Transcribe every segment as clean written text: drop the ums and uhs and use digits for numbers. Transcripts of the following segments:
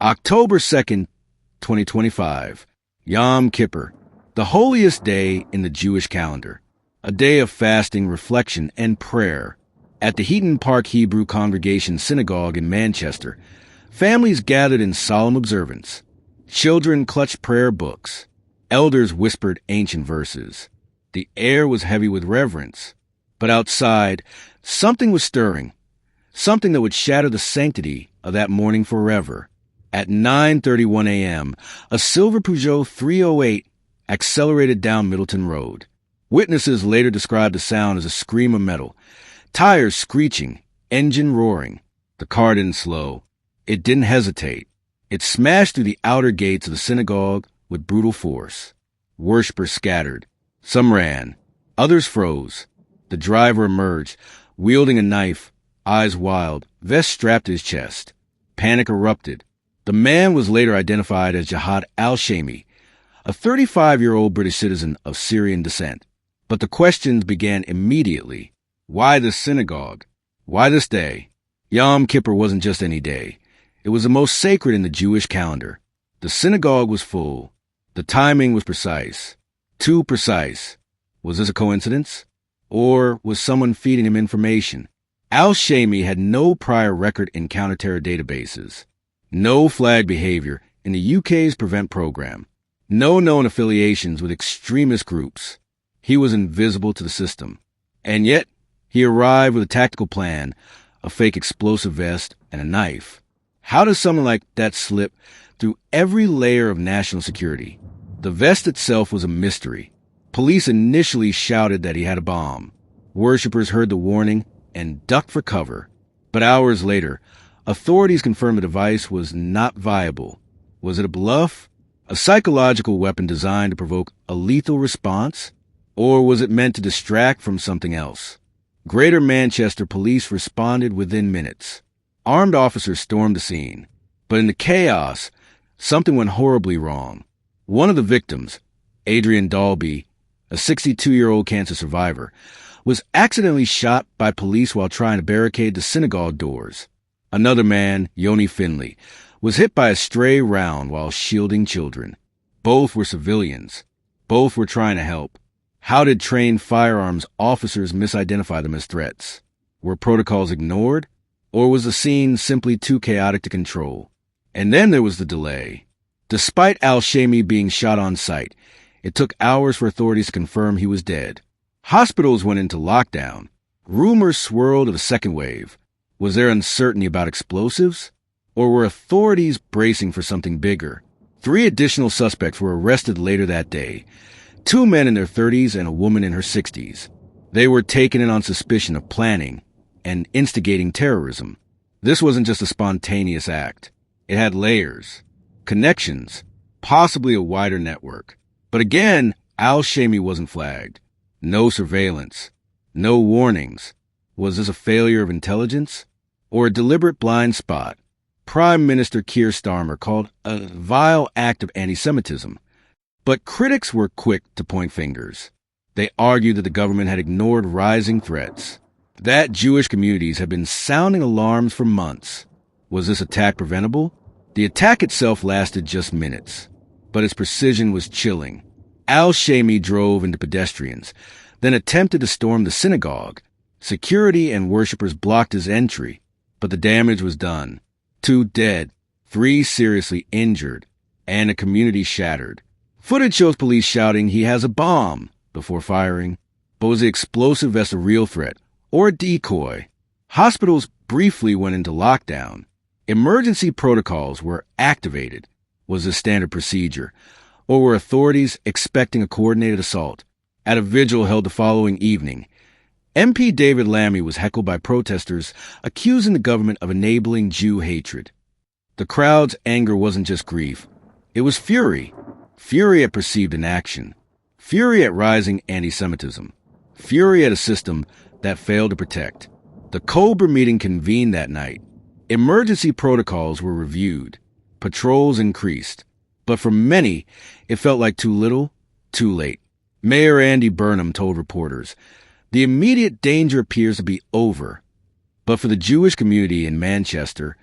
October 2nd, 2025, Yom Kippur, the holiest day in the Jewish calendar, a day of fasting, reflection, and prayer. At the Heaton Park Hebrew Congregation Synagogue in Manchester, families gathered in solemn observance. Children clutched prayer books. Elders whispered ancient verses. The air was heavy with reverence. But outside, something was stirring, something that would shatter the sanctity of that morning forever. At 9:31 a.m., a silver Peugeot 308 accelerated down Middleton Road. Witnesses later described the sound as a scream of metal, tires screeching, engine roaring. The car didn't slow. It didn't hesitate. It smashed through the outer gates of the synagogue with brutal force. Worshippers scattered. Some ran. Others froze. The driver emerged, wielding a knife, eyes wild, vest strapped to his chest. Panic erupted. The man was later identified as Jihad Al-Shamie, a 35-year-old British citizen of Syrian descent. But the questions began immediately. Why this synagogue? Why this day? Yom Kippur wasn't just any day. It was the most sacred in the Jewish calendar. The synagogue was full. The timing was precise. Too precise. Was this a coincidence? Or was someone feeding him information? Al-Shamie had no prior record in counter-terror databases. No flag behavior in the UK's Prevent program. No known affiliations with extremist groups. He was invisible to the system. And yet, he arrived with a tactical plan, a fake explosive vest, and a knife. How does someone like that slip through every layer of national security? The vest itself was a mystery. Police initially shouted that he had a bomb. Worshippers heard the warning and ducked for cover. But hours later, authorities confirmed the device was not viable. Was it a bluff? A psychological weapon designed to provoke a lethal response? Or was it meant to distract from something else? Greater Manchester police responded within minutes. Armed officers stormed the scene. But in the chaos, something went horribly wrong. One of the victims, Adrian Dalby, a 62-year-old cancer survivor, was accidentally shot by police while trying to barricade the synagogue doors. Another man, Yoni Finley, was hit by a stray round while shielding children. Both were civilians. Both were trying to help. How did trained firearms officers misidentify them as threats? Were protocols ignored? Or was the scene simply too chaotic to control? And then there was the delay. Despite Al-Shamie being shot on sight, it took hours for authorities to confirm he was dead. Hospitals went into lockdown. Rumors swirled of a second wave. Was there uncertainty about explosives? Or were authorities bracing for something bigger? 3 additional suspects were arrested later that day. 2 men in their 30s and a woman in her 60s. They were taken in on suspicion of planning and instigating terrorism. This wasn't just a spontaneous act. It had layers, connections, possibly a wider network. But again, Al-Shamie wasn't flagged. No surveillance. No warnings. Was this a failure of intelligence? Or a deliberate blind spot? Prime Minister Keir Starmer called a vile act of anti-Semitism. But critics were quick to point fingers. They argued that the government had ignored rising threats. That Jewish communities had been sounding alarms for months. Was this attack preventable? The attack itself lasted just minutes, but its precision was chilling. Al-Shamie drove into pedestrians, then attempted to storm the synagogue. Security and worshippers blocked his entry, but the damage was done. 2 dead, 3 seriously injured, and a community shattered. Footage shows police shouting, "He has a bomb," before firing. But was the explosive vest a real threat or a decoy? Hospitals briefly went into lockdown. Emergency protocols were activated. Was this standard procedure? Or were authorities expecting a coordinated assault? At a vigil held the following evening, MP David Lammy was heckled by protesters accusing the government of enabling Jew hatred. The crowd's anger wasn't just grief. It was fury. Fury at perceived inaction. Fury at rising anti-Semitism. Fury at a system that failed to protect. The Cobra meeting convened that night. Emergency protocols were reviewed. Patrols increased. But for many, it felt like too little, too late. Mayor Andy Burnham told reporters, "The immediate danger appears to be over." But for the Jewish community in Manchester,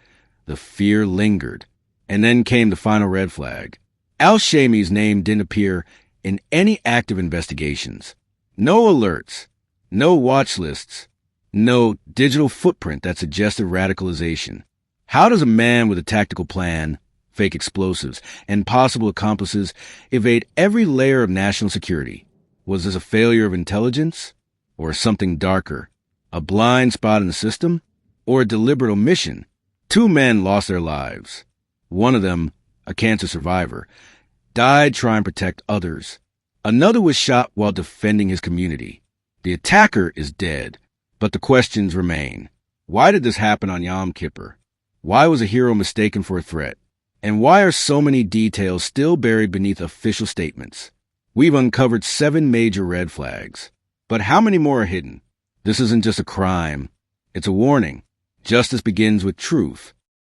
the fear lingered. And then came the final red flag. Al-Shamie's name didn't appear in any active investigations. No alerts, no watch lists, no digital footprint that suggested radicalization. How does a man with a tactical plan, fake explosives, and possible accomplices evade every layer of national security? Was this a failure of intelligence? Or something darker? A blind spot in the system? Or a deliberate omission? 2 men lost their lives. One of them, a cancer survivor, died trying to protect others. Another was shot while defending his community. The attacker is dead, but the questions remain. Why did this happen on Yom Kippur? Why was a hero mistaken for a threat? And why are so many details still buried beneath official statements? We've uncovered 7 major red flags. But how many more are hidden? This isn't just a crime. It's a warning. Justice begins with truth.